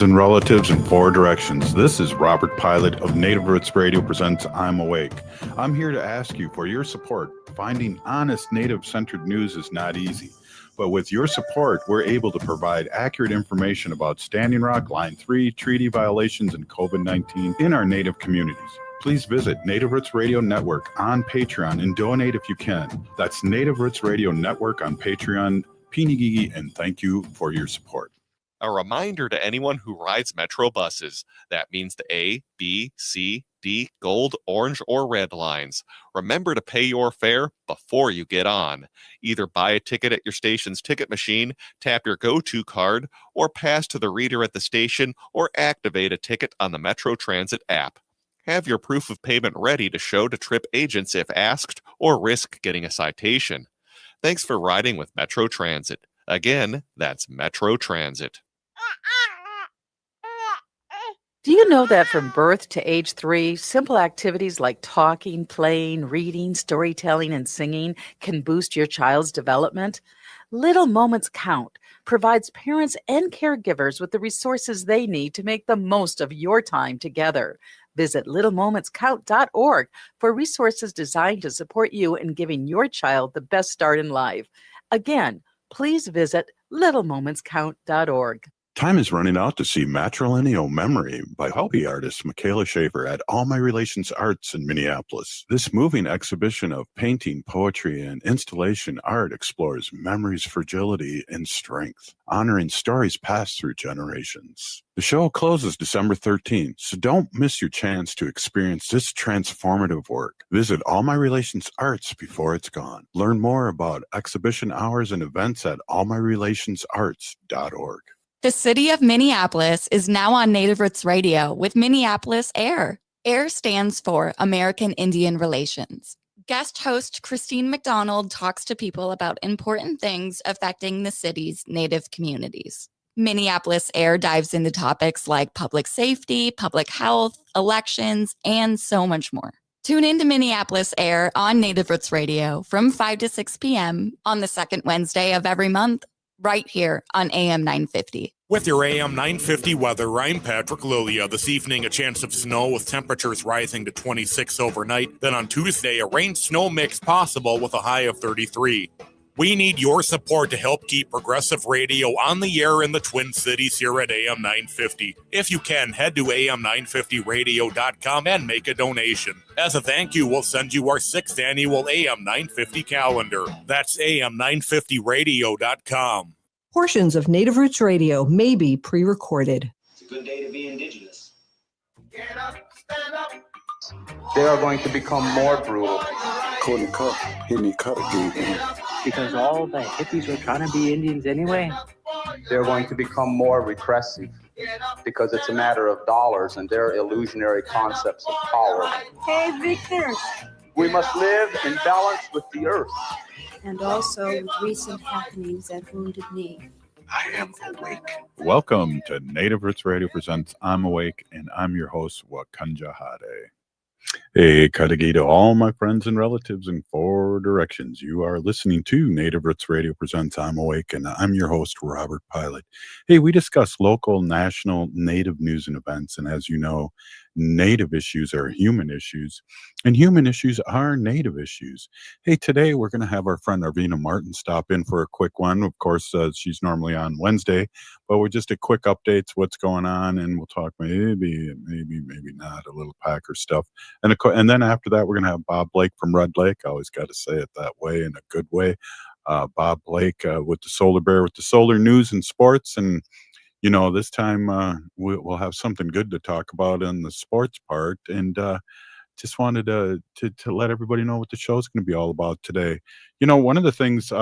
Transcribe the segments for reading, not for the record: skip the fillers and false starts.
And relatives in four directions. This is Robert Pilot of Native Roots Radio presents I'm Awake. I'm here to ask you for your support. Finding honest Native-centered news is not easy, but with your support, we're able to provide accurate information about Standing Rock, Line 3, treaty violations, and COVID-19 in our Native communities. Please visit Native Roots Radio Network on Patreon and donate if you can. That's Native Roots Radio Network on Patreon. Pinigigi, and thank you for your support. A reminder to anyone who rides Metro buses. That means the A, B, C, D, gold, orange, or red lines. Remember to pay your fare before you get on. Either buy a ticket at your station's ticket machine, tap your go-to card, or pass to the reader at the station, or activate a ticket on the Metro Transit app. Have your proof of payment ready to show to trip agents if asked, or risk getting a citation. Thanks for riding with Metro Transit. Again, that's Metro Transit. Do you know that from birth to age 3, simple activities like talking, playing, reading, storytelling, and singing can boost your child's development? Little Moments Count provides parents and caregivers with the resources they need to make the most of your time together. Visit littlemomentscount.org for resources designed to support you in giving your child the best start in life. Again, please visit littlemomentscount.org. Time is running out to see Matrilineal Memory by hobby artist Michaela Schaefer at All My Relations Arts in Minneapolis. This moving exhibition of painting, poetry, and installation art explores memory's fragility and strength, honoring stories passed through generations. The show closes December 13th, so don't miss your chance to experience this transformative work. Visit All My Relations Arts before it's gone. Learn more about exhibition hours and events at allmyrelationsarts.org. The city of Minneapolis is now on Native Roots Radio with Minneapolis AIR. AIR stands for American Indian Relations. Guest host Christine McDonald talks to people about important things affecting the city's Native communities. Minneapolis AIR dives into topics like public safety, public health, elections, and so much more. Tune in to Minneapolis AIR on Native Roots Radio from 5 to 6 p.m. on the second Wednesday of every month, right here on AM 950. With your AM 950 weather, I'm Patrick Lilia. This evening, a chance of snow with temperatures rising to 26 overnight. Then on Tuesday, a rain-snow mix possible with a high of 33. We need your support to help keep progressive radio on the air in the Twin Cities here at AM 950. If you can, head to am950radio.com and make a donation. As a thank you, we'll send you our 6th annual AM 950 calendar. That's am950radio.com. Portions of Native Roots Radio may be pre-recorded. It's a good day to be indigenous. Get up, stand up. They are going to become more brutal. Couldn't cut, hit cut again. Because all the hippies were trying to be Indians anyway. They're going to become more repressive because it's a matter of dollars and their illusionary concepts of power. Hey, Victor. We must live in balance with the earth. And also with recent happenings at Wounded Knee. I am awake. Welcome to Native Roots Radio presents I'm Awake, and I'm your host, Wakanja Hade. Hey, Kadagi to all my friends and relatives in four directions. You are listening to Native Roots Radio presents I'm Awake, and I'm your host, Robert Pilot. Hey, we discuss local, national, Native news and events, and as you know, Native issues are human issues, and human issues are Native issues. Hey, today we're going to have our friend Arvina Martin stop in for a quick one. Of course, she's normally on Wednesday, but we're just a quick updates, what's going on, and we'll talk maybe not, a little Packer stuff. And then after that, we're going to have Bob Blake from Red Lake. I always got to say it that way, in a good way. Bob Blake with the Solar Bear, with the solar news and sports. And, you know, this time we'll have something good to talk about in the sports part. And just wanted to let everybody know what the show's going to be all about today. You know, one of the things,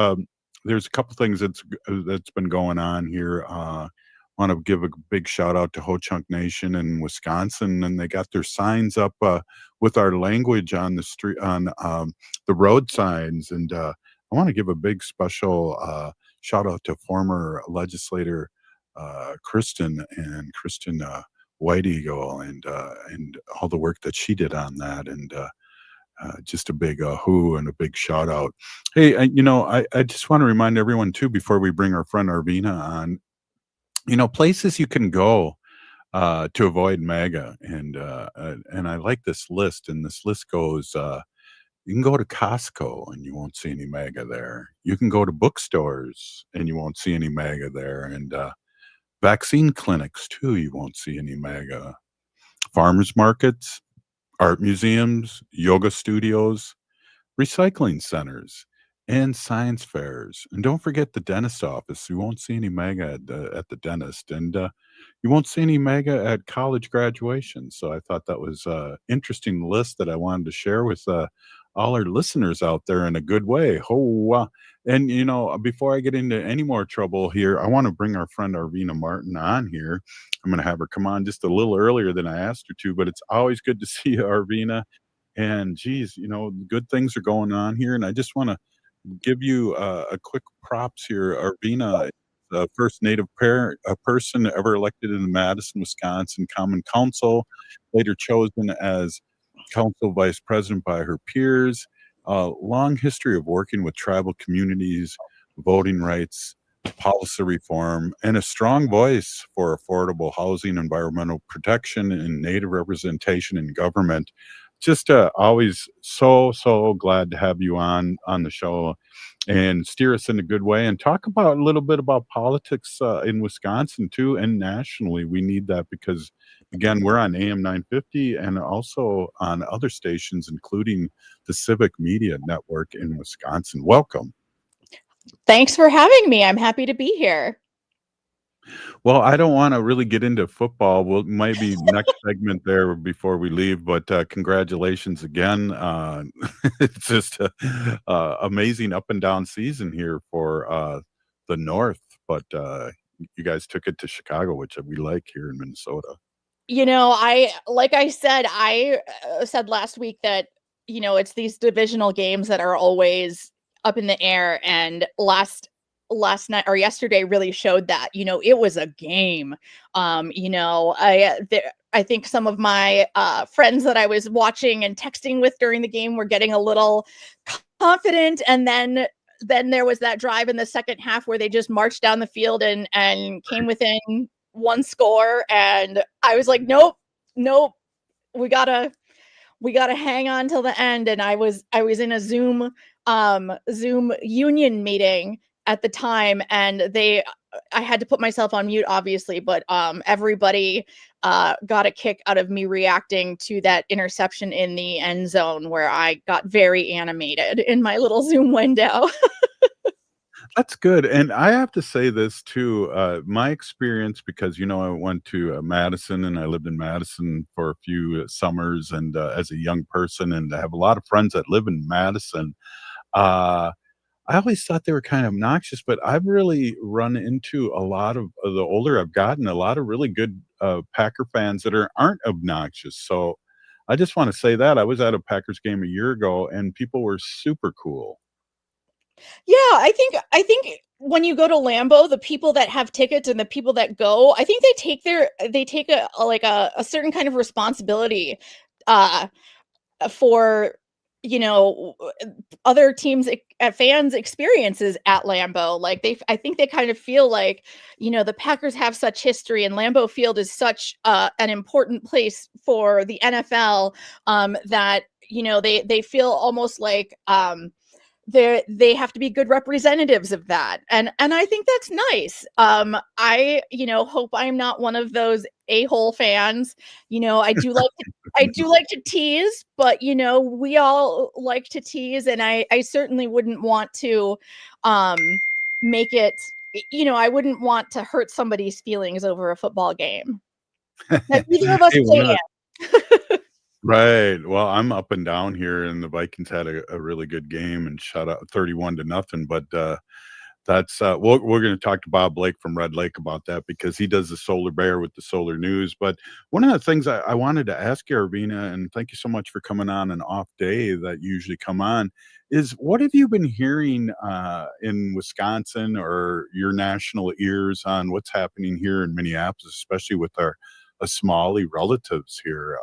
there's a couple things that's been going on here. Want to give a big shout out to Ho Chunk Nation in Wisconsin, and they got their signs up with our language on the street, on the road signs. And I want to give a big special shout out to former legislator Kristen White Eagle and all the work that she did on that, and just a big who and a big shout out. Hey, I just want to remind everyone too, before we bring our friend Arvina on, you know, places you can go to avoid MAGA. And I like this list, and this list goes, you can go to Costco and you won't see any MAGA there. You can go to bookstores and you won't see any MAGA there. And vaccine clinics, too, you won't see any MAGA. Farmers markets, art museums, yoga studios, recycling centers, and science fairs. And don't forget the dentist office. You won't see any MAGA at the dentist. And you won't see any MAGA at college graduation. So I thought that was an interesting list that I wanted to share with all our listeners out there in a good way. And, before I get into any more trouble here, I want to bring our friend Arvina Martin on here. I'm going to have her come on just a little earlier than I asked her to, but it's always good to see you, Arvina. And geez, good things are going on here. And I just want to give you a quick props here. Arvina, the first Native person ever elected in the Madison, Wisconsin Common Council, later chosen as council vice president by her peers. Long history of working with tribal communities, voting rights, policy reform, and a strong voice for affordable housing, environmental protection, and Native representation in government. Just always so glad to have you on the show and steer us in a good way and talk about a little bit about politics in Wisconsin too, and nationally. We need that because, again, we're on AM 950 and also on other stations, including the Civic Media Network in Wisconsin. Welcome. Thanks for having me. I'm happy to be here. Well, I don't want to really get into football. We'll maybe next segment there before we leave, but congratulations again. It's just a amazing up and down season here for the North, but you guys took it to Chicago, which we like here in Minnesota. I said last week that, it's these divisional games that are always up in the air, and last night or yesterday really showed that. It was a game. I think some of my friends that I was watching and texting with during the game were getting a little confident, and then there was that drive in the second half where they just marched down the field and came within one score, and I was like, nope, we gotta hang on till the end. And I was in a Zoom union meeting at the time, and I had to put myself on mute, obviously, but everybody got a kick out of me reacting to that interception in the end zone, where I got very animated in my little Zoom window. That's good. And I have to say this too, my experience, because, I went to Madison and I lived in Madison for a few summers and as a young person, and I have a lot of friends that live in Madison. I always thought they were kind of obnoxious, but I've really run into a lot of the older I've gotten, a lot of really good Packer fans that aren't obnoxious. So I just want to say that I was at a Packers game a year ago and people were super cool. Yeah, I think when you go to Lambeau, the people that have tickets and the people that go, I think they take a certain kind of responsibility for other teams fans experiences at Lambeau. I think they kind of feel like, the Packers have such history, and Lambeau Field is such an important place for the NFL, that they feel almost like they have to be good representatives of that, and I think that's nice. I hope I'm not one of those a-hole fans. I do like to tease, but we all like to tease, and I certainly wouldn't want to make it, I wouldn't want to hurt somebody's feelings over a football game that neither of us Hey, play in. Right. Well, I'm up and down here, and the Vikings had a really good game and shut out 31-0. But that's we're going to talk to Bob Blake from Red Lake about that because he does the Solar Bear with the Solar News. But one of the things I wanted to ask you, Arvina, and thank you so much for coming on an off day that you usually come on, is what have you been hearing in Wisconsin or your national ears on what's happening here in Minneapolis, especially with our Somali relatives here?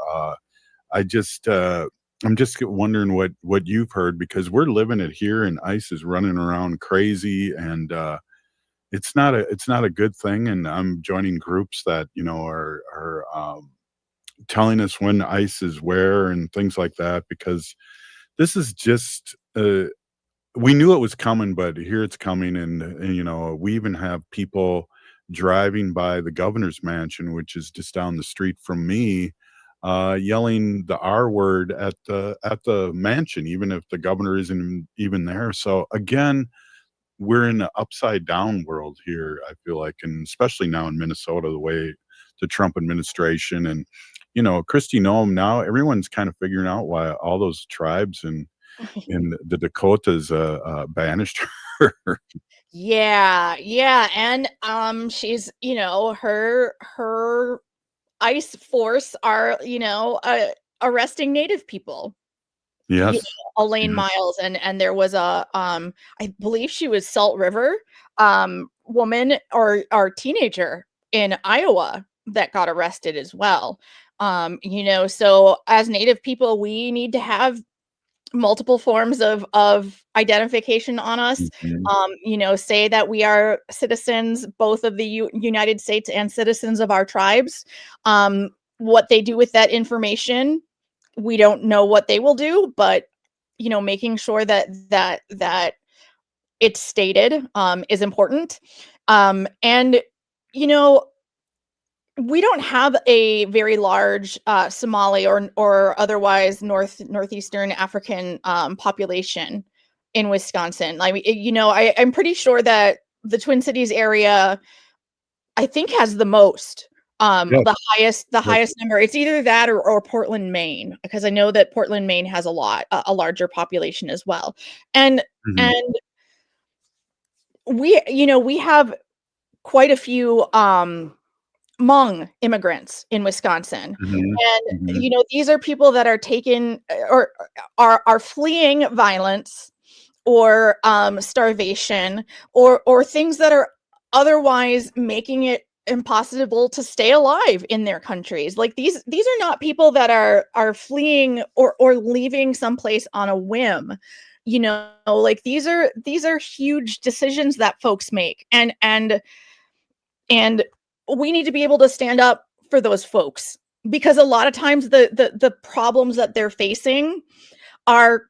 I'm just wondering what you've heard, because we're living it here and ICE is running around crazy, and it's not a good thing, and I'm joining groups that are telling us when ice is where and things like that, because this is just we knew it was coming, but here it's coming, and we even have people driving by the governor's mansion, which is just down the street from me, yelling the R word at the mansion, even if the governor isn't even there. So again, we're in an upside down world here, I feel like, and especially now in Minnesota, the way the Trump administration and Kristi Noem, now everyone's kind of figuring out why all those tribes and the Dakotas banished her. Yeah, and she's her ICE force are arresting Native people. Yes. Elaine Yes. Miles, and there was a I believe she was Salt River woman or teenager in Iowa that got arrested as well. So as Native people, we need to have multiple forms of identification on us. Say that we are citizens both of the United States and citizens of our tribes. What they do with that information, we don't know what they will do, but making sure that it's stated is important. And we don't have a very large Somali or otherwise northeastern African population in Wisconsin. I mean, I'm pretty sure that the Twin Cities area, I think, has the most, Yes. the Yes. highest number. It's either that or Portland, Maine, because I know that Portland, Maine has a larger population as well. And Mhm. and we have quite a few Hmong immigrants in Wisconsin. Mhm. And Mhm. these are people that are taken or are fleeing violence or starvation or things that are otherwise making it impossible to stay alive in their countries. Like these are not people that are fleeing or leaving someplace on a whim. Like these are huge decisions that folks make, and we need to be able to stand up for those folks, because a lot of times the problems that they're facing are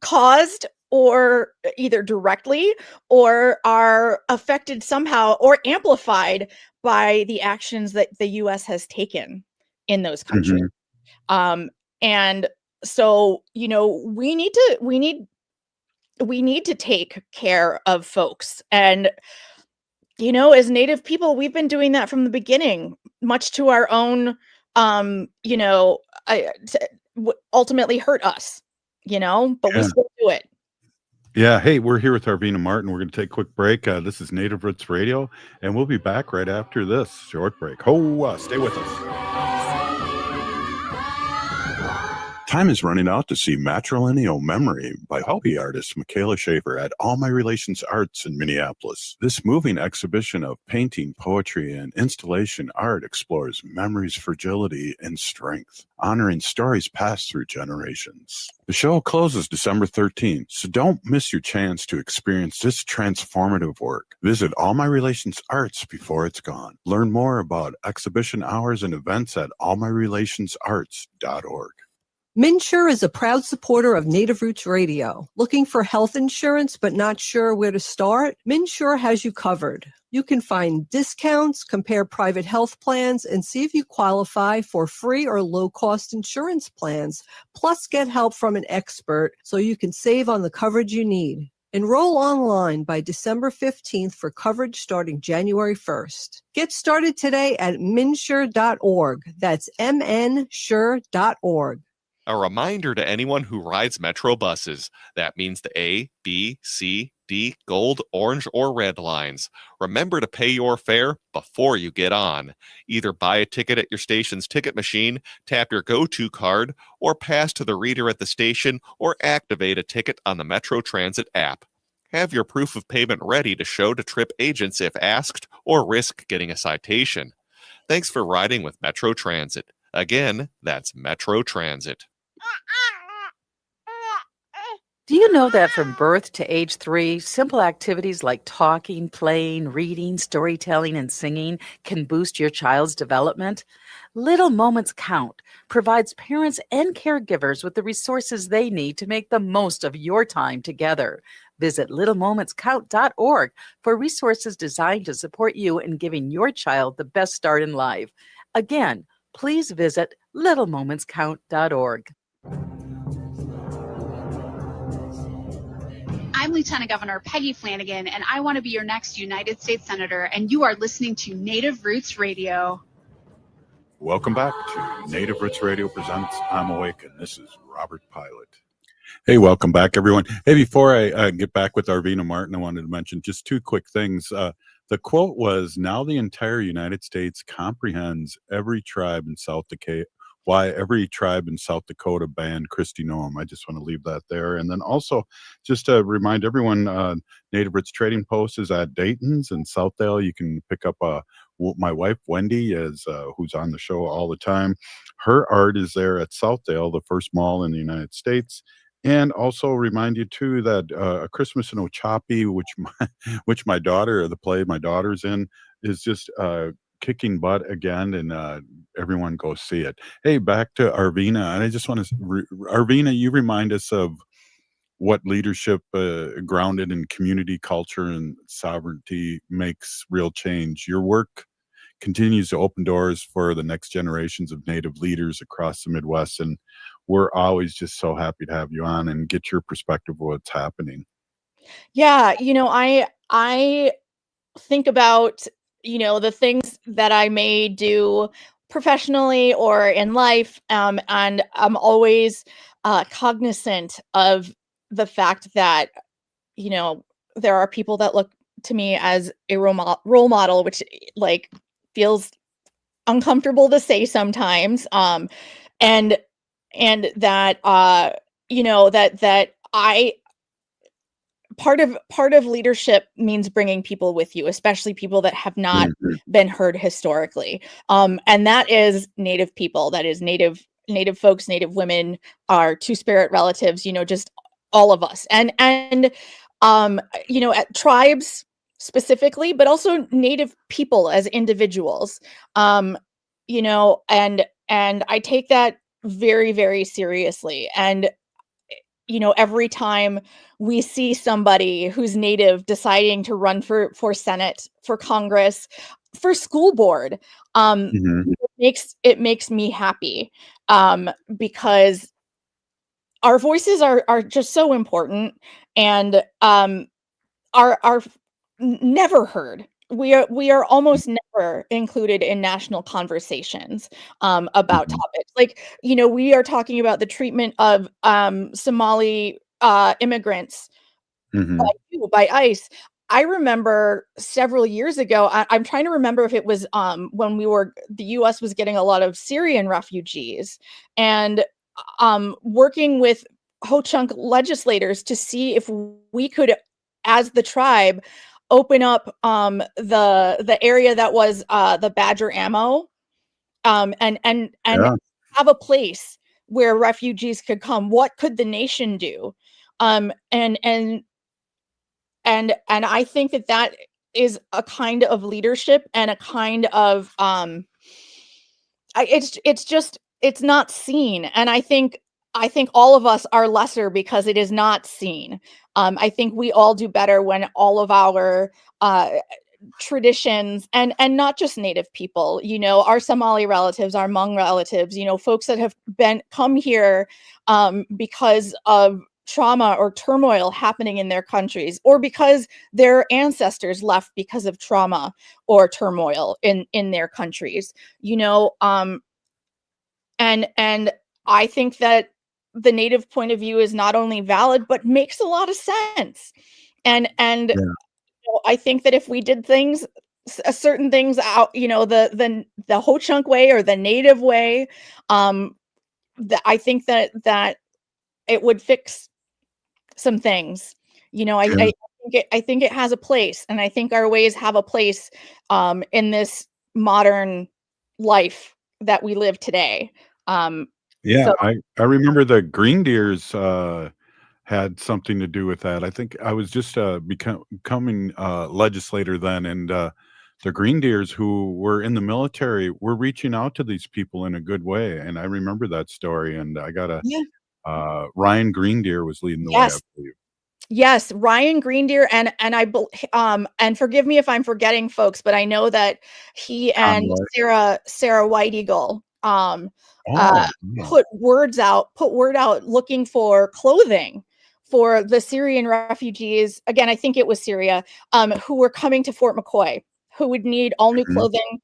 caused or either directly or are affected somehow or amplified by the actions that the US has taken in those countries. Mhm. And so, we need to take care of folks. And as Native people, we've been doing that from the beginning, much to our own, ultimately hurt us, but we Yeah. still do it. Yeah. Hey, we're here with Arvina Martin. We're going to take a quick break. This is Native Roots Radio, and we'll be back right after this short break. Stay with us. Time is running out to see Matrilineal Memory by hobby artist Michaela Schaefer at All My Relations Arts in Minneapolis. This moving exhibition of painting, poetry, and installation art explores memory's fragility and strength, honoring stories passed through generations. The show closes December 13th, so don't miss your chance to experience this transformative work. Visit All My Relations Arts before it's gone. Learn more about exhibition hours and events at allmyrelationsarts.org. MNsure is a proud supporter of Native Roots Radio. Looking for health insurance but not sure where to start? MNsure has you covered. You can find discounts, compare private health plans, and see if you qualify for free or low-cost insurance plans. Plus, get help from an expert so you can save on the coverage you need. Enroll online by December 15th for coverage starting January 1st. Get started today at mnsure.org. That's mnsure.org. A reminder to anyone who rides Metro buses. That means the A, B, C, D, gold, orange, or red lines. Remember to pay your fare before you get on. Either buy a ticket at your station's ticket machine, tap your go-to card, or pass to the reader at the station, or activate a ticket on the Metro Transit app. Have your proof of payment ready to show to trip agents if asked, or risk getting a citation. Thanks for riding with Metro Transit. Again, that's Metro Transit. Do you know that from birth to age 3, simple activities like talking, playing, reading, storytelling, and singing can boost your child's development? Little Moments Count provides parents and caregivers with the resources they need to make the most of your time together. Visit littlemomentscount.org for resources designed to support you in giving your child the best start in life. Again, please visit littlemomentscount.org. I'm Lieutenant Governor Peggy Flanagan, and I want to be your next United States Senator, and you are listening to Native Roots Radio. Welcome back to Native Roots Radio presents I'm Awake, and this is Robert Pilot. Hey, welcome back, everyone. Hey, before I get back with Arvina Martin, I wanted to mention just two quick things. The quote was, now the entire United States comprehends every tribe in South Dakota, why every tribe in South Dakota banned Kristi Noem. I just want to leave that there. And then also, just to remind everyone, Native Roots Trading Post is at Dayton's in Southdale. You can pick up my wife, Wendy, who's on the show all the time. Her art is there at Southdale, the first mall in the United States. And also remind you too that A Christmas in Ochapi, which my daughter, the play my daughter's in, is just kicking butt again, and everyone go see it. Hey, back to Arvina, and I just want to, Arvina, you remind us of what leadership grounded in community culture and sovereignty makes real change. Your work continues to open doors for the next generations of Native leaders across the Midwest, and we're always just so happy to have you on and get your perspective of what's happening. Yeah, I think about, the things that I may do professionally or in life, and I'm always cognizant of the fact that, there are people that look to me as a role model, which feels uncomfortable to say sometimes, and that that I part of leadership means bringing people with you, especially people that have not been heard historically, and that is Native people, that is Native folks, Native women, our two-spirit relatives, just all of us, and at tribes specifically, but also Native people as individuals, and I take that very, very seriously. And every time we see somebody who's Native deciding to run for Senate, for Congress, for school board, it makes me happy, because our voices are just so important, and are never heard. We are almost never included in national conversations about topics like, we are talking about the treatment of Somali immigrants by ICE. I remember several years ago, I'm trying to remember if it was when the US was getting a lot of Syrian refugees, and working with Ho-Chunk legislators to see if we could, as the tribe, open up the area that was the Badger ammo, and have a place where refugees could come. What could the nation do? And I think that is a kind of leadership and a kind of it's not seen, and I think all of us are lesser because it is not seen. I think we all do better when all of our traditions, and not just Native people, our Somali relatives, our Hmong relatives, folks that have come here because of trauma or turmoil happening in their countries, or because their ancestors left because of trauma or turmoil in their countries, and I think that the Native point of view is not only valid, but makes a lot of sense. And I think that if we did certain things out, the Ho-Chunk way or the Native way, I think that it would fix some things. I think it has a place, and I think our ways have a place in this modern life that we live today. I remember the Green Deers had something to do with that. I think I was just becoming legislator then, and the Green Deers who were in the military were reaching out to these people in a good way, and I remember that story. And I got a Yeah. Ryan Green Deer was leading the way, I Yes. believe. Yes, Ryan Green Deer, and forgive me if I'm forgetting folks, but I know that he and Conroy. Sarah White Eagle Oh, yeah. put word out looking for clothing for the Syrian refugees. Again, I think it was Syria, who were coming to Fort McCoy, who would need all new Mhm. clothing,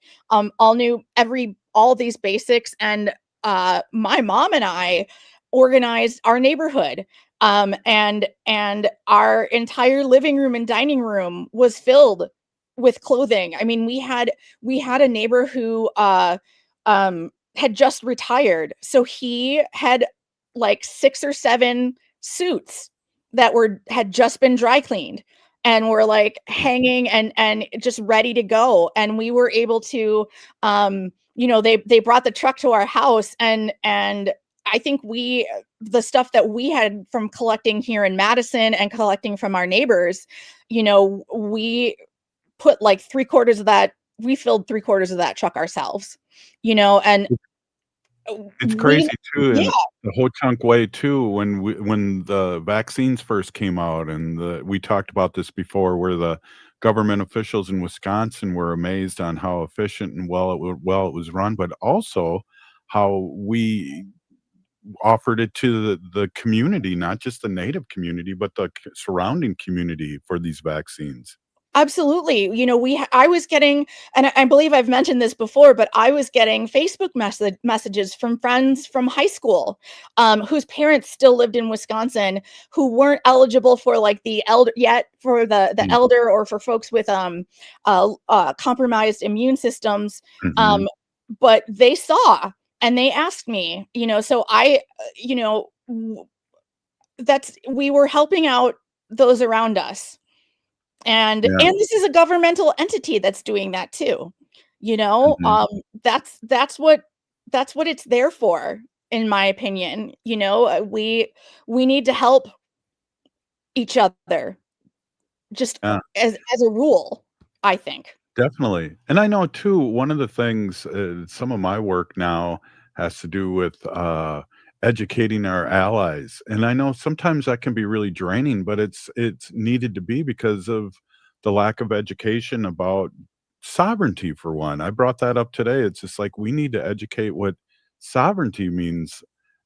all these basics. And my mom and I organized our neighborhood, and our entire living room and dining room was filled with clothing. I mean, we had a neighbor who had just retired, so he had like 6 or 7 suits that had just been dry cleaned and were like hanging and just ready to go. And we were able to, they brought the truck to our house, and I think the stuff that we had from collecting here in Madison and collecting from our neighbors, we put like 3/4 of that, we filled 3/4 of that truck ourselves, and It's we, crazy too, yeah, in the Ho Chunk way too, when the vaccines first came out, and we talked about this before, where the government officials in Wisconsin were amazed on how efficient and well it was run, but also how we offered it to the community, not just the native community, but the surrounding community for these vaccines. absolutely. I was getting, and I believe I've mentioned this before, but I was getting Facebook messages from friends from high school, whose parents still lived in Wisconsin, who weren't eligible for like the elder yet, for the Mm. elder, or for folks with compromised immune systems. Mhm. Um, but they saw and they asked me, so you know, w- we were helping out those around us, Yeah. and this is a governmental entity that's doing that too, you know Mhm. um that's what it's there for, in my opinion. We need to help each other, just Yeah. as a rule, I think. Definitely. And I know too, one of the things, some of my work now has to do with educating our allies. And I know sometimes that can be really draining, but it's needed to be because of the lack of education about sovereignty for one. I brought that up today. It's just like we need to educate what sovereignty means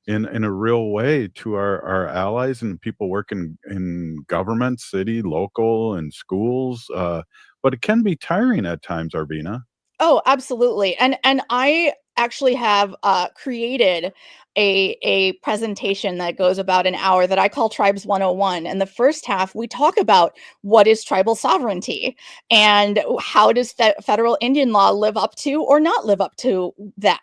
in a real way to our allies and people working in government, city, local, and schools. But it can be tiring at times, Arvina. Oh, absolutely. And I actually have created a presentation that goes about an hour that I call Tribes 101. And the first half, we talk about what is tribal sovereignty, and how does federal Indian law live up to or not live up to that,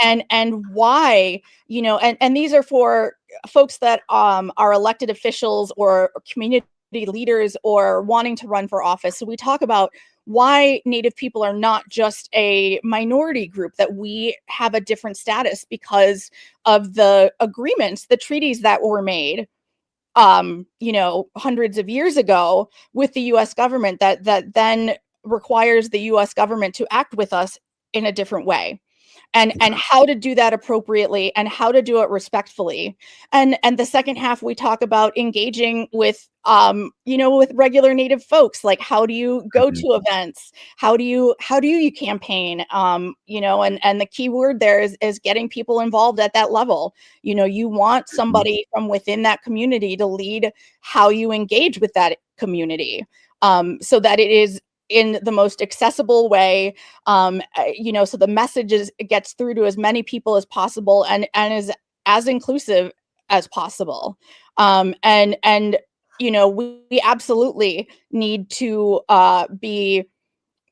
Mm. and why, and these are for folks that are elected officials or community leaders or wanting to run for office. So we talk about why Native people are not just a minority group, that we have a different status because of the agreements, the treaties that were made, hundreds of years ago with the US government, that then requires the US government to act with us in a different way, and how to do that appropriately and how to do it respectfully. And the second half, we talk about engaging with with regular native folks. Like, how do you go Mhm. to events? How do you campaign? And the key word there is getting people involved at that level. You want Mhm. somebody from within that community to lead how you engage with that community, so that it is in the most accessible way, so the message gets through to as many people as possible, and is as inclusive as possible. And we absolutely need to be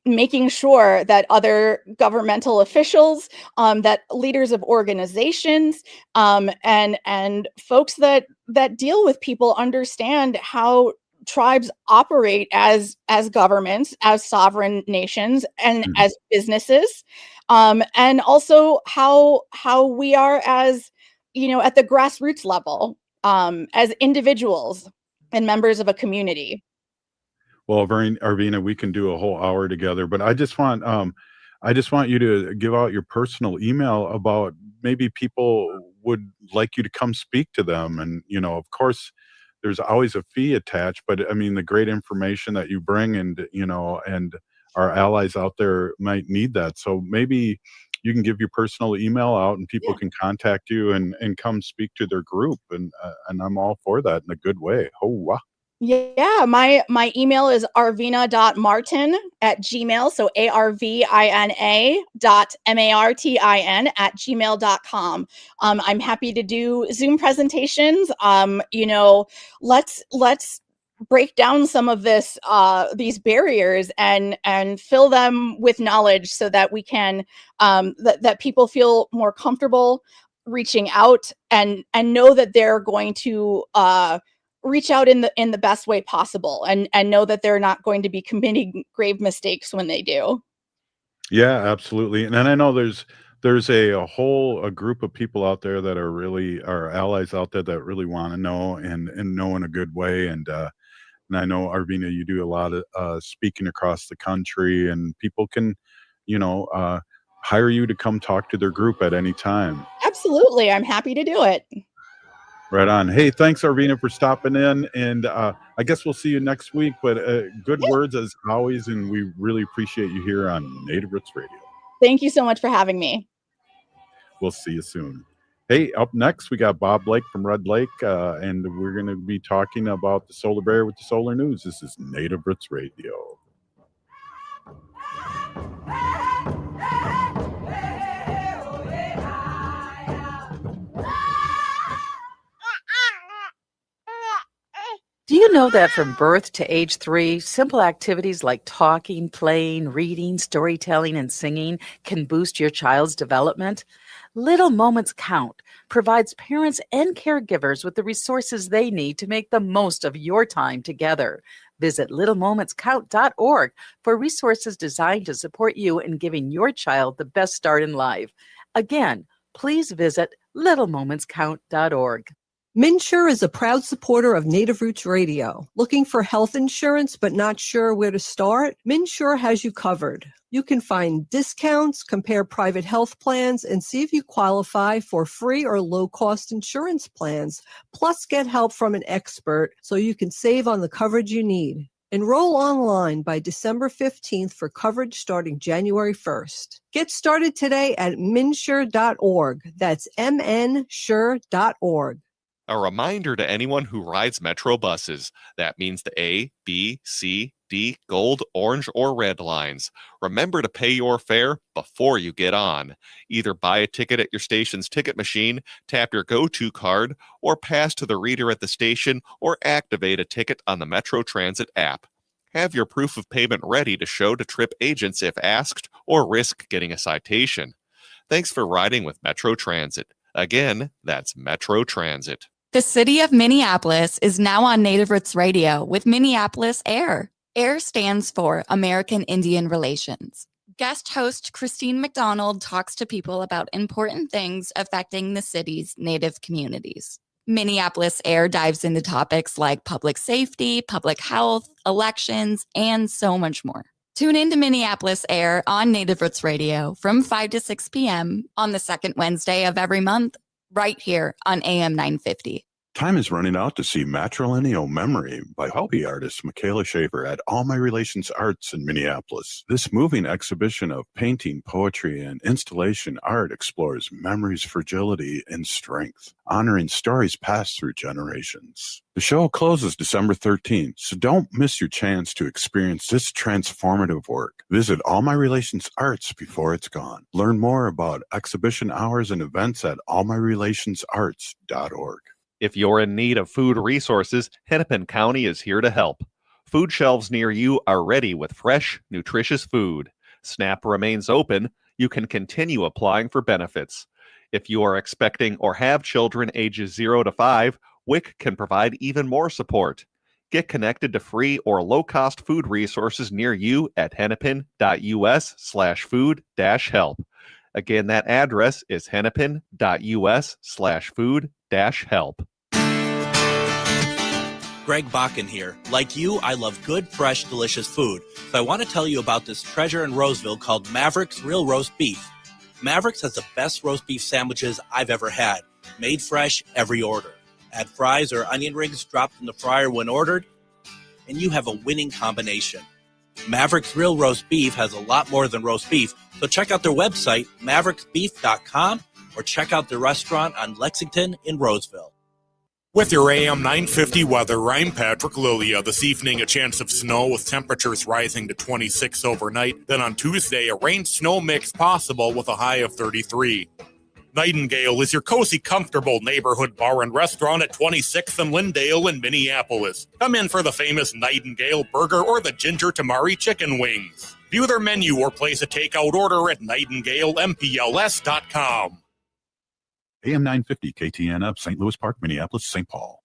making sure that other governmental officials, that leaders of organizations, and folks that deal with people understand how tribes operate as governments, as sovereign nations, and Mhm. as businesses, and also how we are, as at the grassroots level. as individuals and members of a community. Well, Arvina, we can do a whole hour together, but I just want you to give out your personal email about maybe people would like you to come speak to them. And, of course, there's always a fee attached, but I mean, the great information that you bring and our allies out there might need that. So maybe you can give your personal email out and people can contact you and come speak to their group. And I'm all for that in a good way. Oh, wow. Yeah, my email is arvina.martin@gmail. So arvina.martin@gmail.com. I'm happy to do Zoom presentations. Let's break down some of these barriers and fill them with knowledge so that we can that people feel more comfortable reaching out and know that they're going to reach out in the best way possible and know that they're not going to be committing grave mistakes when they do. Yeah, absolutely. And then I know there's a whole group of people out there that are really our allies out there that really want to know and know in a good way. And I know, Arvina, you do a lot of speaking across the country, and people can, hire you to come talk to their group at any time. Absolutely. I'm happy to do it. Right on. Hey, thanks, Arvina, for stopping in. And I guess we'll see you next week. But good words as always. And we really appreciate you here on Native Roots Radio. Thank you so much for having me. We'll see you soon. Hey, up next, we got Bob Blake from Red Lake. And we're going to be talking about the solar bear with the solar news. This is Native Roots Radio. Do you know that from birth to age 3, simple activities like talking, playing, reading, storytelling, and singing can boost your child's development? Little Moments Count provides parents and caregivers with the resources they need to make the most of your time together. Visit littlemomentscount.org for resources designed to support you in giving your child the best start in life. Again, please visit littlemomentscount.org. MNsure is a proud supporter of Native Roots Radio. Looking for health insurance but not sure where to start? MNsure has you covered. You can find discounts, compare private health plans, and see if you qualify for free or low-cost insurance plans. Plus, get help from an expert so you can save on the coverage you need. Enroll online by December 15th for coverage starting January 1st. Get started today at mnsure.org. That's mnsure.org. A reminder to anyone who rides Metro buses. That means the A, B, C, D, gold, orange, or red lines. Remember to pay your fare before you get on. Either buy a ticket at your station's ticket machine, tap your go-to card, or pass to the reader at the station, or activate a ticket on the Metro Transit app. Have your proof of payment ready to show to trip agents if asked, or risk getting a citation. Thanks for riding with Metro Transit. Again, that's Metro Transit. The city of Minneapolis is now on Native Roots Radio with Minneapolis AIR. AIR stands for American Indian Relations. Guest host Christine McDonald talks to people about important things affecting the city's Native communities. Minneapolis AIR dives into topics like public safety, public health, elections, and so much more. Tune in to Minneapolis AIR on Native Roots Radio from 5 to 6 p.m. on the second Wednesday of every month, right here on AM 950. Time is running out to see Matrilineal Memory by hobby artist Michaela Schaefer at All My Relations Arts in Minneapolis. This moving exhibition of painting, poetry, and installation art explores memory's fragility and strength, honoring stories passed through generations. The show closes December 13th, so don't miss your chance to experience this transformative work. Visit All My Relations Arts before it's gone. Learn more about exhibition hours and events at allmyrelationsarts.org. If you're in need of food resources, Hennepin County is here to help. Food shelves near you are ready with fresh, nutritious food. SNAP remains open. You can continue applying for benefits. If you are expecting or have children ages 0 to 5, WIC can provide even more support. Get connected to free or low-cost food resources near you at hennepin.us/food-help. Again, that address is hennepin.us/food-help. Greg Bakken here. Like you, I love good, fresh, delicious food. So I want to tell you about this treasure in Roseville called Maverick's Real Roast Beef. Maverick's has the best roast beef sandwiches I've ever had. Made fresh every order. Add fries or onion rings dropped in the fryer when ordered, and you have a winning combination. Maverick's Real Roast Beef has a lot more than roast beef, so check out their website, mavericksbeef.com, or check out their restaurant on Lexington in Roseville. With your AM 950 weather, I'm Patrick Lilia. This evening, a chance of snow with temperatures rising to 26 overnight. Then on Tuesday, a rain-snow mix possible with a high of 33. Nightingale is your cozy, comfortable neighborhood bar and restaurant at 26th and Lyndale in Minneapolis. Come in for the famous Nightingale burger or the ginger tamari chicken wings. View their menu or place a takeout order at nightingalempls.com. AM 950 KTN up, St. Louis Park, Minneapolis, St. Paul.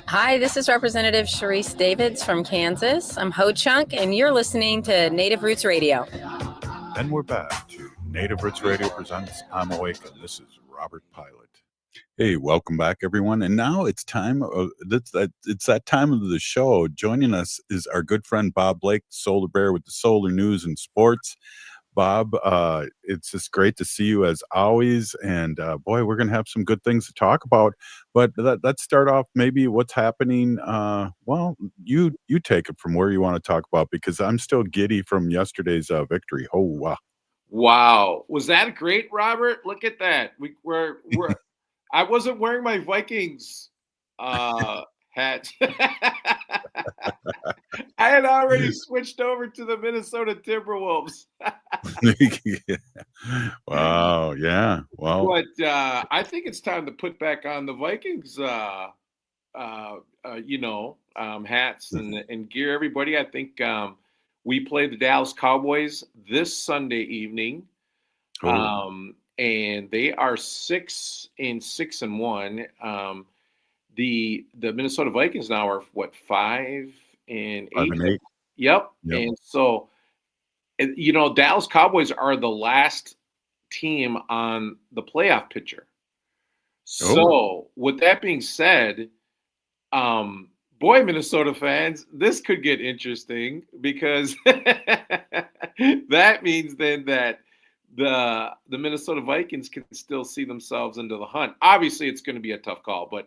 Hi, this is Representative Sharice Davids from Kansas. I'm Ho Chunk, and you're listening to Native Roots Radio. And we're back to Native Roots Radio presents I'm Awake, and this is Robert Pilot. Hey, welcome back, everyone. And now it's time. It's that time of the show. Joining us is our good friend Bob Blake, Solar Bear with the Solar News and Sports. Bob, it's just great to see you as always. And boy, we're going to have some good things to talk about. But let's start off maybe what's happening. Well, you take it from where you want to talk about, because I'm still giddy from yesterday's victory. Oh, wow. Wow. Was that great, Robert? Look at that. We're I wasn't wearing my Vikings hat. I had already switched over to the Minnesota Timberwolves. Wow, yeah. Well, but I think it's time to put back on the Vikings hats and gear, everybody. I think we play the Dallas Cowboys this Sunday evening. And they are 6-6-1. The Minnesota Vikings now are what, 5-8? 5-8. Yep. And so, Dallas Cowboys are the last team on the playoff picture. So, with that being said, boy, Minnesota fans, this could get interesting, because that means then that the Minnesota Vikings can still see themselves into the hunt. Obviously, it's going to be a tough call, but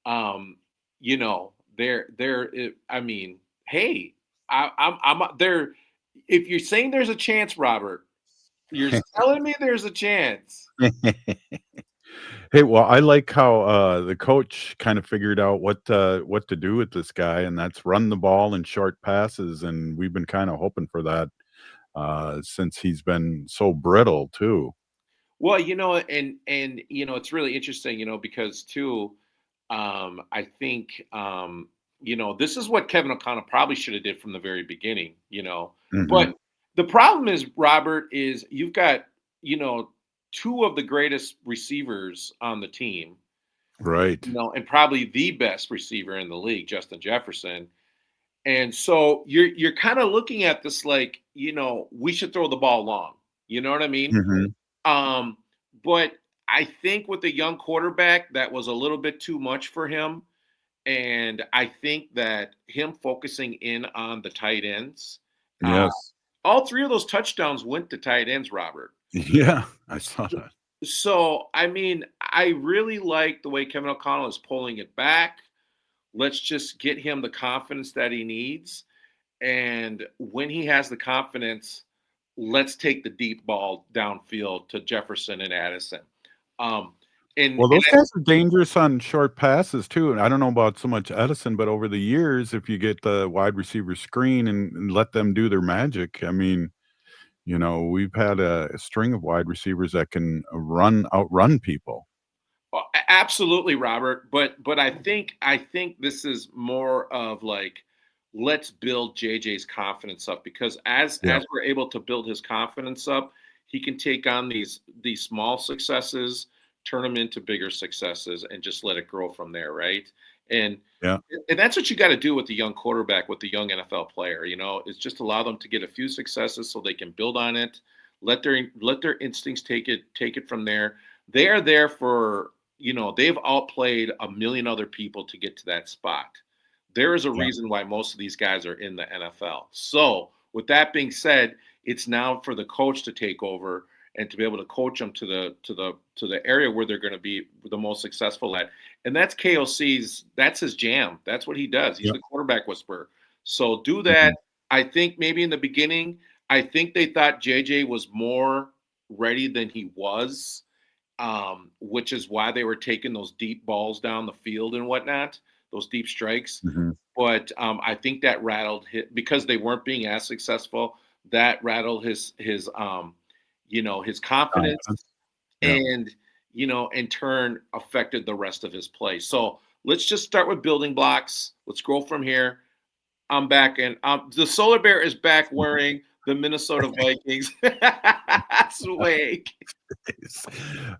hey, I'm there. If you're saying there's a chance, Robert, you're telling me there's a chance. Hey, well, I like how the coach kind of figured out what to do with this guy, and that's run the ball in short passes, and we've been kind of hoping for that since he's been so brittle too. Well, and it's really interesting, because too, I think this is what Kevin O'Connell probably should have did from the very beginning, Mm-hmm. But the problem is, Robert, is you've got, two of the greatest receivers on the team. Right. And probably the best receiver in the league, Justin Jefferson. And so you're kind of looking at this like, we should throw the ball long. You know what I mean? Mm-hmm. But I think with a young quarterback, that was a little bit too much for him. And I think that him focusing in on the tight ends. Yes. All three of those touchdowns went to tight ends, Robert. Yeah, I saw that. So, I really like the way Kevin O'Connell is pulling it back. Let's just get him the confidence that he needs. And when he has the confidence, let's take the deep ball downfield to Jefferson and Addison. Those guys are dangerous on short passes too. And I don't know about so much Edison, but over the years, if you get the wide receiver screen and let them do their magic, we've had a string of wide receivers that can outrun people. Well, absolutely, Robert. But I think this is more of like, let's build JJ's confidence up, because as we're able to build his confidence up, he can take on these small successes, turn them into bigger successes, and just let it grow from there, right? And that's what you got to do with the young quarterback, with the young NFL player, is just allow them to get a few successes so they can build on it. Let their instincts take it from there. They are there for, they've outplayed a million other people to get to that spot. There is a reason why most of these guys are in the NFL. So with that being said, it's now for the coach to take over and to be able to coach them to the area where they're going to be the most successful at. And that's KOC's, that's his jam. That's what he does. He's the quarterback whisperer. So do that. I think maybe in the beginning, I think they thought JJ was more ready than he was, which is why they were taking those deep balls down the field and whatnot, those deep strikes. But I think that rattled because they weren't being as successful. That rattled his confidence, and in turn affected the rest of his play. So let's just start with building blocks. Let's go from here. I'm back, and the Solar Bear is back wearing the Minnesota Vikings swag.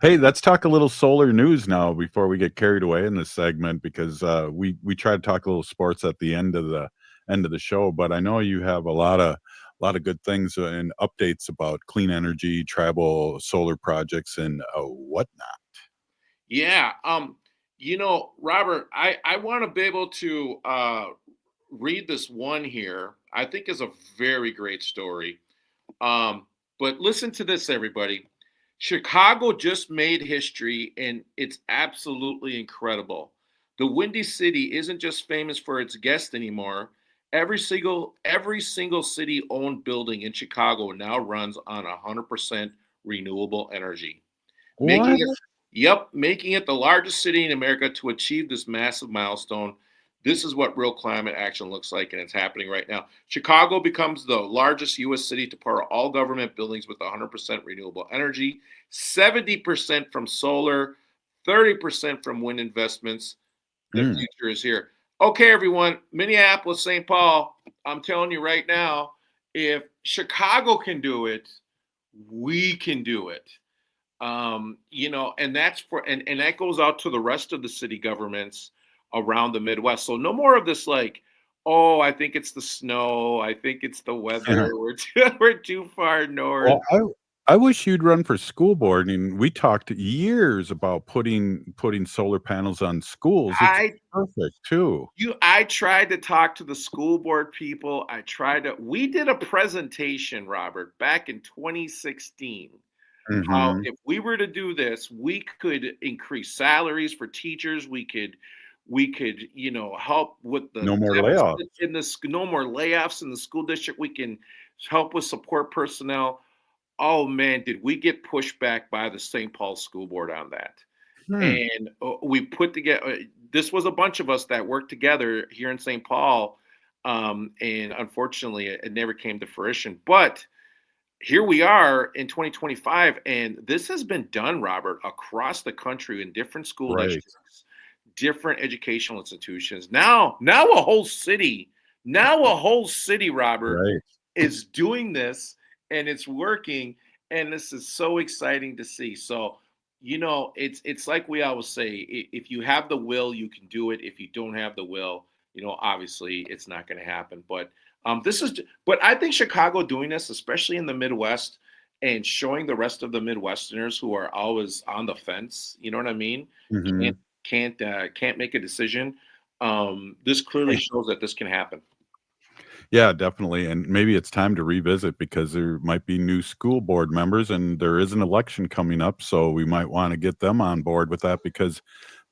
Hey, let's talk a little solar news now before we get carried away in this segment, because we try to talk a little sports at the end of the show. But I know you have a lot of good things and updates about clean energy, tribal solar projects, and whatnot. Yeah, Robert, I want to be able to read this one here. I think is a very great story. But listen to this, everybody. Chicago just made history, and it's absolutely incredible. The Windy City isn't just famous for its guests anymore. Every single city-owned building in Chicago now runs on 100% renewable energy. What? Making it the largest city in America to achieve this massive milestone. This is what real climate action looks like, and it's happening right now. Chicago becomes the largest U.S. city to power all government buildings with 100% renewable energy, 70% from solar, 30% from wind investments. The future is here. Okay, everyone, Minneapolis, St. Paul, I'm telling you right now, if Chicago can do it, we can do it. And that's and that goes out to the rest of the city governments around the Midwest. So no more of this like, oh, I think it's the snow. I think it's the weather. We're too far north. Well, I wish you'd run for school board. And we talked years about putting solar panels on schools. It's perfect too. I tried to talk to the school board people. We did a presentation, Robert, back in 2016. How if we were to do this, we could increase salaries for teachers. We could help with the no more layoffs no more layoffs in the school district. We can help with support personnel. Oh man, did we get pushed back by the St. Paul School Board on that? And we put together. This was a bunch of us that worked together here in St. Paul, and unfortunately, it never came to fruition. But here we are in 2025, and this has been done, Robert, across the country in different school districts, different educational institutions. Now a whole city, Robert, is doing this, and it's working, and this is so exciting to see. So, it's like we always say, if you have the will, you can do it. If you don't have the will, obviously it's not going to happen. But but I think Chicago doing this, especially in the Midwest, and showing the rest of the Midwesterners who are always on the fence, you know what I mean? Can't make a decision. This clearly shows that this can happen. Yeah, definitely. And maybe it's time to revisit, because there might be new school board members and there is an election coming up. So we might want to get them on board with that, because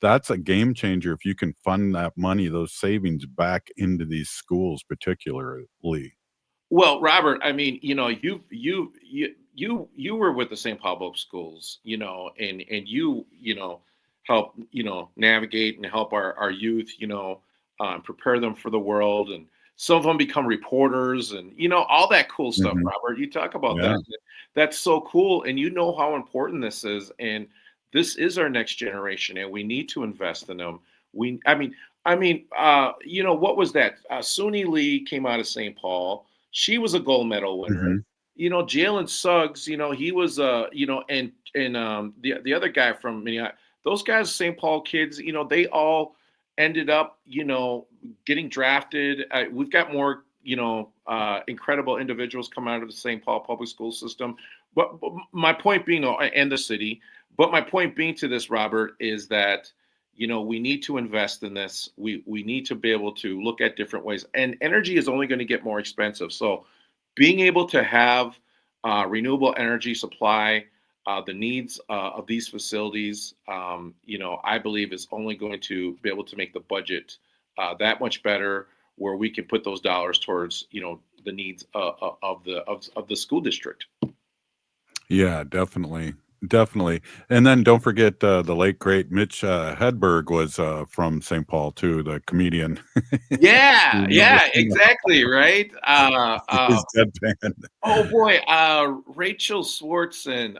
that's a game changer if you can fund that money, those savings, back into these schools particularly. Well, Robert, I mean, you were with the St. Paul Public Schools, and you help navigate and help our youth, prepare them for the world, and some of them become reporters and all that cool stuff. Robert, you talk about that. That's so cool, and how important this is, and this is our next generation, and we need to invest in them. What was that? Suni Lee came out of St. Paul. She was a gold medal winner. Jalen Suggs, he was, and the other guy from Minneapolis, those guys, St. Paul kids, they all ended up, getting drafted. We've got more, incredible individuals come out of the St. Paul public school system. But my point being, and the city, But my point being to this, Robert, is that, you know, we need to invest in this. We need to be able to look at different ways, and energy is only going to get more expensive. So being able to have renewable energy supply, the needs of these facilities, you know, I believe is only going to be able to make the budget that much better, where we can put those dollars towards, you know, the needs of the school district. Yeah, definitely. Definitely. And then don't forget the late great Mitch Hedberg was from St. Paul too, the comedian. Yeah, You remember yeah, him? exactly, right? His deadpan. Oh boy, Rachel Swartzen,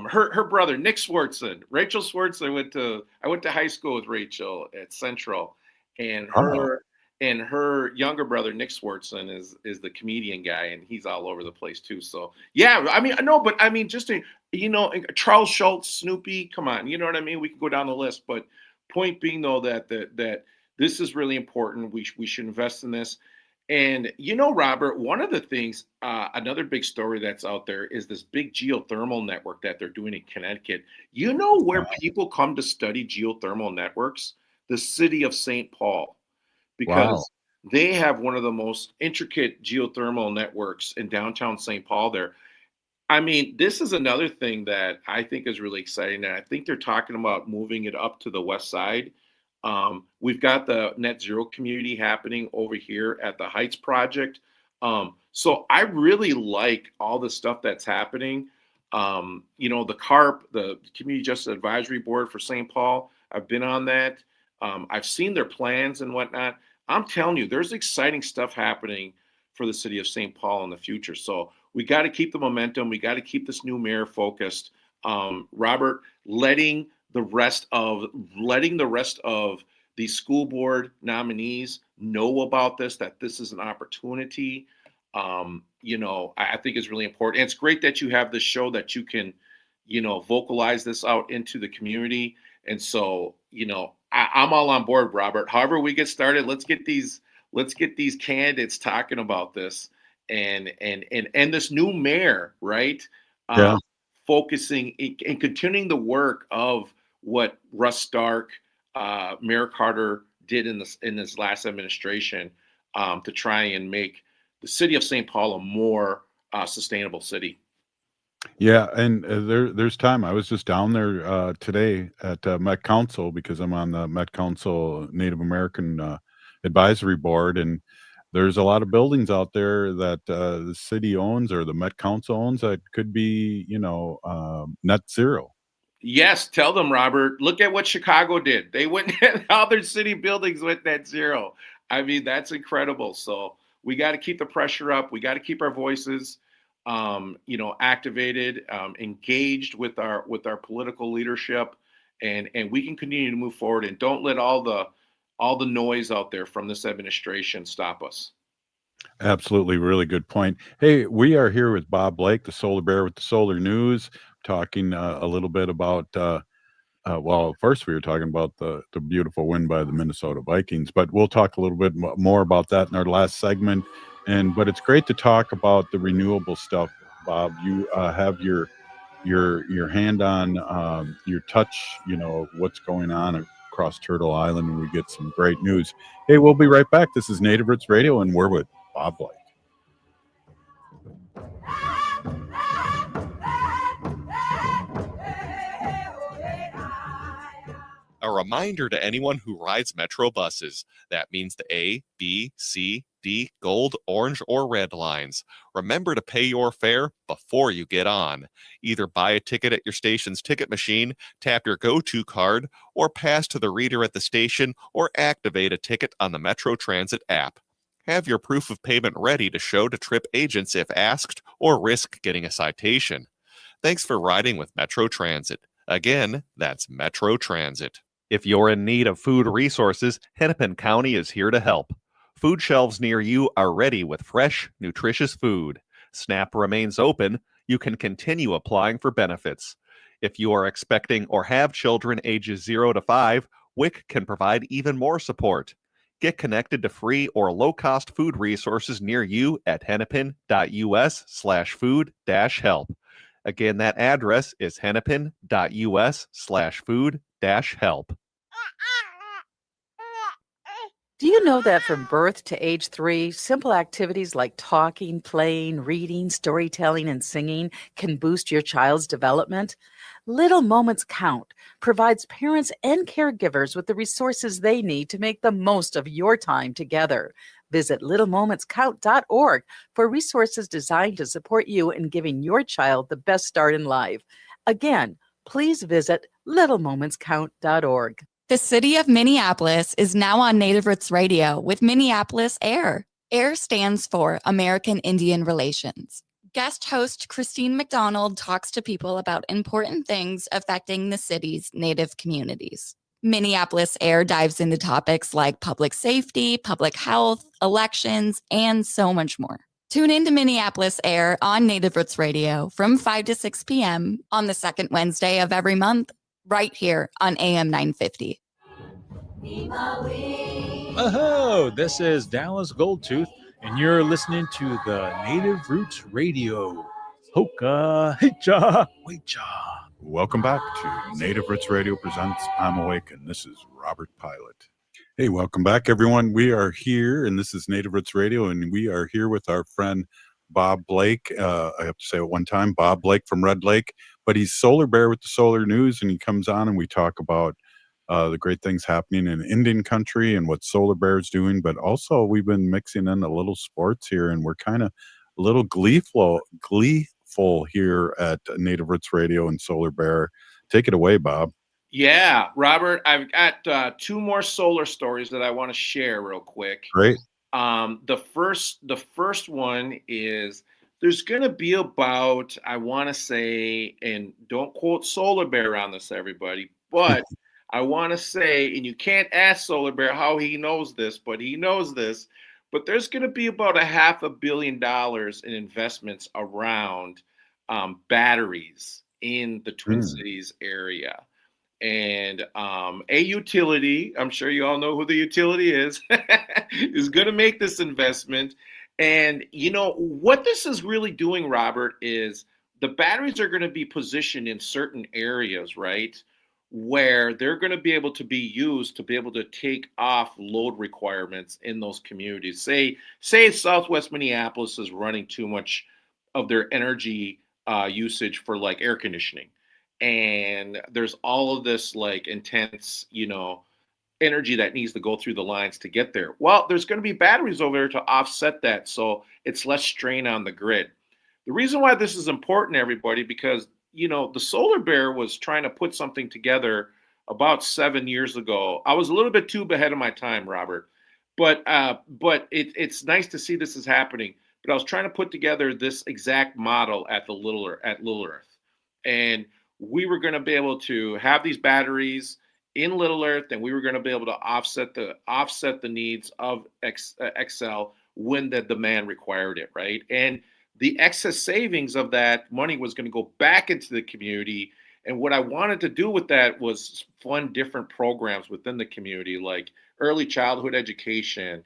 her brother Nick Swartzen. Rachel Swartzen I went to high school with Rachel at Central, and Oh. her younger brother Nick Swartzen is the comedian guy, and he's all over the place too. So yeah, I mean, no, but I mean, just to, you know, Charles Schultz, Snoopy, come on, you know what I mean? We can go down the list, but point being though that this is really important. We should invest in this. And you know, Robert, one of the things, another big story that's out there is this big geothermal network that they're doing in Connecticut. You know where people come to study geothermal networks? The city of St. Paul, because they have one of the most intricate geothermal networks in downtown St. Paul there. I mean, this is another thing that I think is really exciting. And I think they're talking about moving it up to the west side. We've got the net zero community happening over here at the Heights Project. So I really like all the stuff that's happening. You know, the CARP, the Community Justice Advisory Board for St. Paul, I've been on that. I've seen their plans and whatnot. I'm telling you, there's exciting stuff happening for the city of St. Paul in the future. So we got to keep the momentum. We got to keep this new mayor focused. Robert, letting the rest of the school board nominees know about this, that this is an opportunity, you know, I think is really important. And it's great that you have this show that you can, you know, vocalize this out into the community. And so, you know, I'm all on board, Robert. However we get started, let's get these candidates talking about this and this new mayor, right? Yeah. Focusing and continuing the work of what Russ Stark, Mayor Carter did in this last administration, to try and make the city of St. Paul a more sustainable city. Yeah, and there's time. I was just down there today at Met Council because I'm on the Met Council Native American Advisory Board, and there's a lot of buildings out there that the city owns or the Met Council owns that could be, you know, net zero. Yes, tell them, Robert. Look at what Chicago did. They went all their city buildings went net zero. I mean, that's incredible. So we got to keep the pressure up. We got to keep our voices, you know, activated, engaged with our political leadership, and we can continue to move forward. And don't let all the noise out there from this administration stop us. Absolutely, really good point. Hey, we are here with Bob Blake, the Solar Bear with the Solar News, talking a little bit about. Well, first we were talking about the beautiful win by the Minnesota Vikings, but we'll talk a little bit more about that in our last segment. But it's great to talk about the renewable stuff, Bob. You have your hand on your touch. You know what's going on across Turtle Island, and we get some great news. Hey, we'll be right back. This is Native Roots Radio, and we're with Bob Blake. A reminder to anyone who rides Metro buses. That means the A, B, C, D, gold, orange, or red lines. Remember to pay your fare before you get on. Either buy a ticket at your station's ticket machine, tap your go-to card, or pass to the reader at the station, or activate a ticket on the Metro Transit app. Have your proof of payment ready to show to trip agents if asked, or risk getting a citation. Thanks for riding with Metro Transit. Again, that's Metro Transit. If you're in need of food resources, Hennepin County is here to help. Food shelves near you are ready with fresh, nutritious food. SNAP remains open. You can continue applying for benefits. If you are expecting or have children ages 0 to 5, WIC can provide even more support. Get connected to free or low-cost food resources near you at hennepin.us/food-help. Again, that address is hennepin.us/food-help. Do you know that from birth to age 3, simple activities like talking, playing, reading, storytelling, and singing can boost your child's development? Little Moments Count provides parents and caregivers with the resources they need to make the most of your time together. Visit littlemomentscount.org for resources designed to support you in giving your child the best start in life. Again, please visit littlemomentscount.org. The city of Minneapolis is now on Native Roots Radio with Minneapolis AIR. AIR stands for American Indian Relations. Guest host Christine McDonald talks to people about important things affecting the city's Native communities. Minneapolis AIR dives into topics like public safety, public health, elections, and so much more. Tune in to Minneapolis AIR on Native Roots Radio from 5 to 6 p.m. on the second Wednesday of every month, right here on AM 950. Oh, this is Dallas Goldtooth, and you're listening to the Native Roots Radio. Hoka, hicha, wecha. Welcome back to Native Roots Radio presents I'm Awake, and this is Robert Pilot. Hey, welcome back, everyone. We are here, and this is Native Roots Radio, and we are here with our friend Bob Blake. I have to say it one time, Bob Blake from Red Lake, but he's Solar Bear with the Solar News, and he comes on and we talk about the great things happening in Indian country and what Solar Bear is doing, but also we've been mixing in a little sports here, and we're kind of a little gleeful here at Native Roots Radio and Solar Bear. Take it away, Bob. Yeah, Robert, I've got 2 more solar stories that I want to share real quick. Great. The first one is there's going to be about, I want to say, and don't quote Solar Bear on this, everybody, but I want to say, and you can't ask Solar Bear how he knows this, but he knows this, but there's going to be about $500 million in investments around batteries in the Twin Cities area. And a utility, I'm sure you all know who the utility is going to make this investment. And, you know, what this is really doing, Robert, is the batteries are going to be positioned in certain areas, right, where they're going to be able to be used to be able to take off load requirements in those communities. Say Southwest Minneapolis is running too much of their energy usage for like air conditioning. And there's all of this like intense, you know, energy that needs to go through the lines to get there. Well, there's going to be batteries over there to offset that, so it's less strain on the grid. The reason why this is important, everybody, because, you know, the Solar Bear was trying to put something together about 7 years ago. I was a little bit too ahead of my time, Robert, but it's nice to see this is happening. But I was trying to put together this exact model at Little Earth, and we were going to be able to have these batteries in Little Earth, and we were going to be able to offset the needs of XL when the demand required it, right? And the excess savings of that money was going to go back into the community. And what I wanted to do with that was fund different programs within the community, like early childhood education,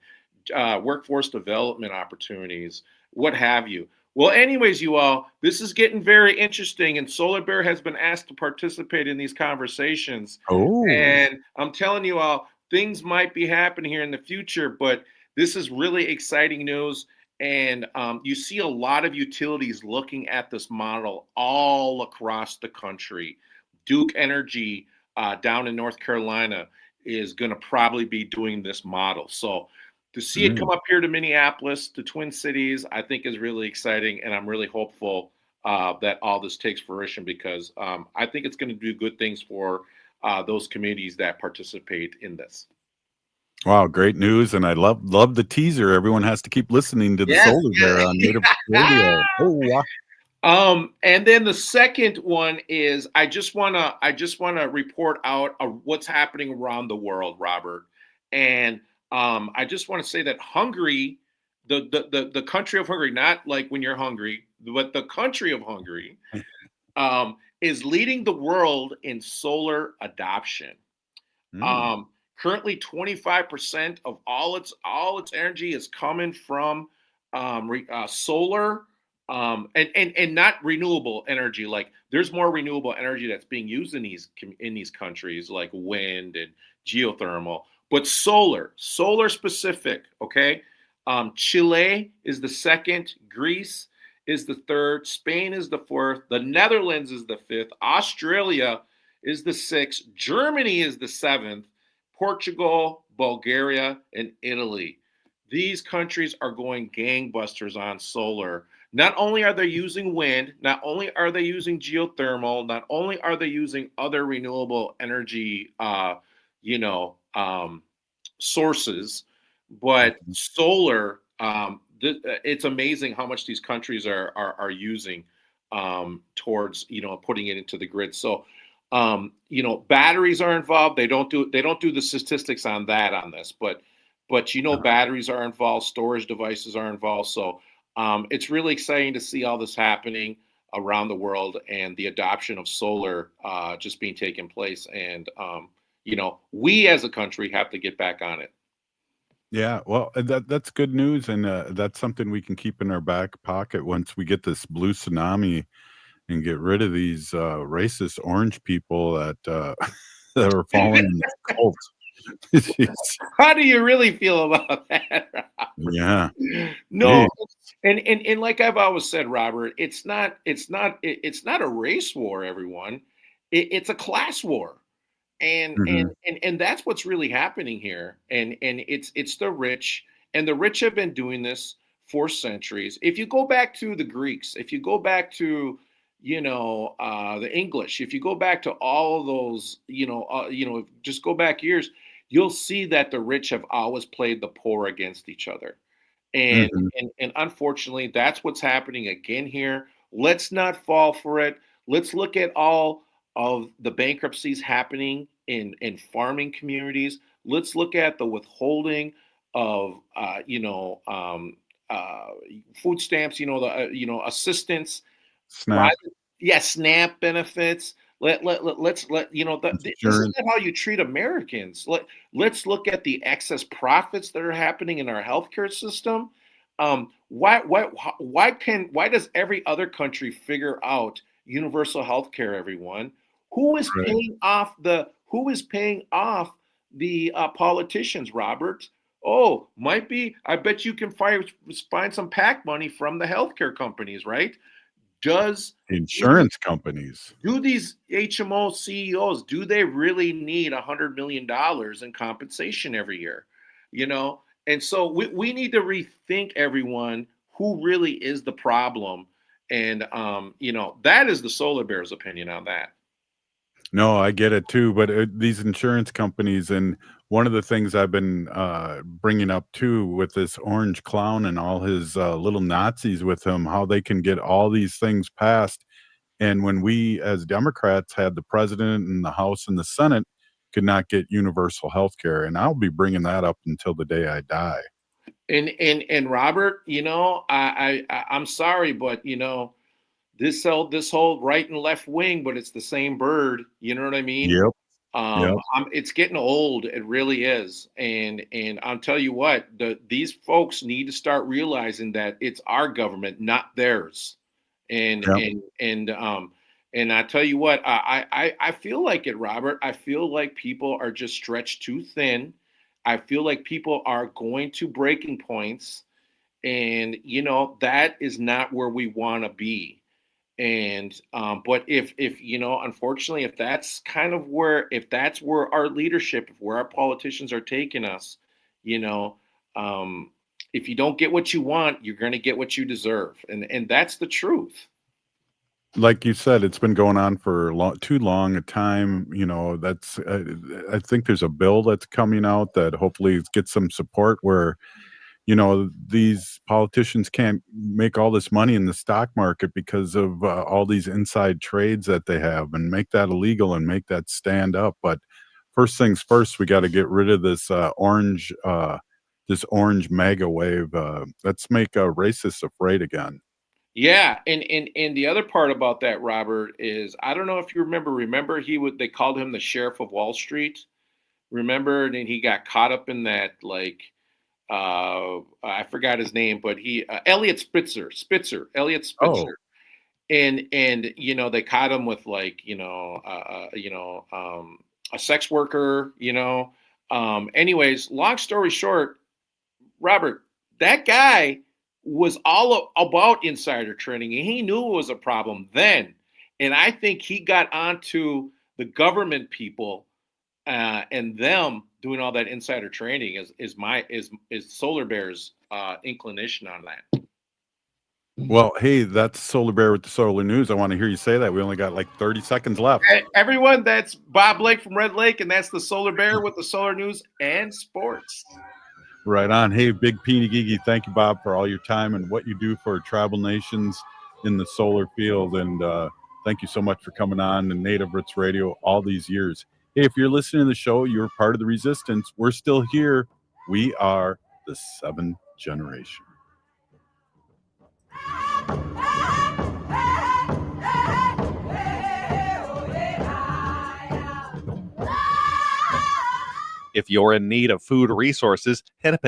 workforce development opportunities, what have you. Well, anyways, you all, this is getting very interesting, and Solar Bear has been asked to participate in these conversations. Oh. And I'm telling you all, things might be happening here in the future, but this is really exciting news. And you see a lot of utilities looking at this model all across the country. Duke Energy down in North Carolina is going to probably be doing this model. So to see it come up here to Minneapolis, to Twin Cities, I think is really exciting. And I'm really hopeful that all this takes fruition, because I think it's going to do good things for those communities that participate in this. Wow, great news. And I love the teaser. Everyone has to keep listening to the Solar Bear on Native Radio. Oh, wow. And then the second one is I just wanna report out what's happening around the world, Robert. And I just want to say that Hungary, the country of Hungary, not like when you're hungry, but the country of Hungary, is leading the world in solar adoption. Currently, 25% of all its energy is coming from solar and not renewable energy. Like there's more renewable energy that's being used in these countries, like wind and geothermal, but solar specific. Okay, Chile is the second, Greece is the third, Spain is the fourth, the Netherlands is the fifth, Australia is the sixth, Germany is the seventh, Portugal, Bulgaria, and Italy. These countries are going gangbusters on solar. Not only are they using wind, not only are they using geothermal, not only are they using other renewable energy, sources, but solar. It's amazing how much these countries are using towards putting it into the grid. So batteries are involved. They don't do the statistics on this, but batteries are involved, storage devices are involved. So it's really exciting to see all this happening around the world and the adoption of solar just being taken place. And we as a country have to get back on it. Yeah, well, that's good news, and that's something we can keep in our back pocket once we get this blue tsunami and get rid of these racist orange people that that are falling in the cult. How do you really feel about that? Yeah. No, and like I've always said, Robert, it's not a race war, everyone. It's a class war. And and that's what's really happening here. And it's the rich, and the rich have been doing this for centuries. If you go back to the Greeks, if you go back to the English, if you go back to all of those, just go back years, you'll see that the rich have always played the poor against each other. And and unfortunately, that's what's happening again here. Let's not fall for it. Let's look at all of the bankruptcies happening in farming communities. Let's look at the withholding of food stamps. Assistance. SNAP. SNAP benefits. Let's this is not how you treat Americans. Let's look at the excess profits that are happening in our healthcare system. Why does every other country figure out universal healthcare? Everyone, who is paying off the politicians, Robert? Oh, might be. I bet you can find some PAC money from the healthcare companies, right? Does insurance companies, do these HMO CEOs, do they really need $100 million in compensation every year? And so we need to rethink, everyone, who really is the problem. And that is the Solar Bear's opinion on that. No, I get it too, but these insurance companies, and one of the things I've been bringing up too with this orange clown and all his little Nazis with him, how they can get all these things passed. And when we as Democrats had the president and the House and the Senate, could not get universal health care. And I'll be bringing that up until the day I die. And Robert, I'm sorry, but this whole right and left wing, but it's the same bird. You know what I mean? Yep. It's getting old. It really is. And I'll tell you what, these folks need to start realizing that it's our government, not theirs. And I tell you what, I feel like it, Robert. I feel like people are just stretched too thin. I feel like people are going to breaking points, and that is not where we want to be. And but if unfortunately, if that's where our leadership, where our politicians are taking us, if you don't get what you want, you're going to get what you deserve, and that's the truth. Like you said, it's been going on for too long a time. That's I think there's a bill that's coming out that hopefully gets some support where these politicians can't make all this money in the stock market because of all these inside trades that they have, and make that illegal and make that stand up. But first things first, we got to get rid of this orange mega wave. Let's make racists afraid again. Yeah, and the other part about that, Robert, is I don't know if you remember they called him the Sheriff of Wall Street. Remember, and he got caught up in that I forgot his name, but he Elliot Spitzer, Elliot Spitzer. And they caught him with like a sex worker. Anyways, long story short, Robert, that guy was all about insider trading, and he knew it was a problem then. And I think he got onto the government people and them doing all that insider trading is Solar Bear's inclination on that. Well, hey, that's Solar Bear with the Solar News. I want to hear you say that. We only got like 30 seconds left. Hey, everyone, that's Bob Blake from Red Lake, and that's the Solar Bear with the Solar News and Sports. Right on. Hey, Big Peeny Geeky, thank you, Bob, for all your time and what you do for tribal nations in the solar field. And thank you so much for coming on to Native Roots Radio all these years. Hey, if you're listening to the show, you're part of the resistance. We're still here. We are the 7th generation. If you're in need of food resources, head up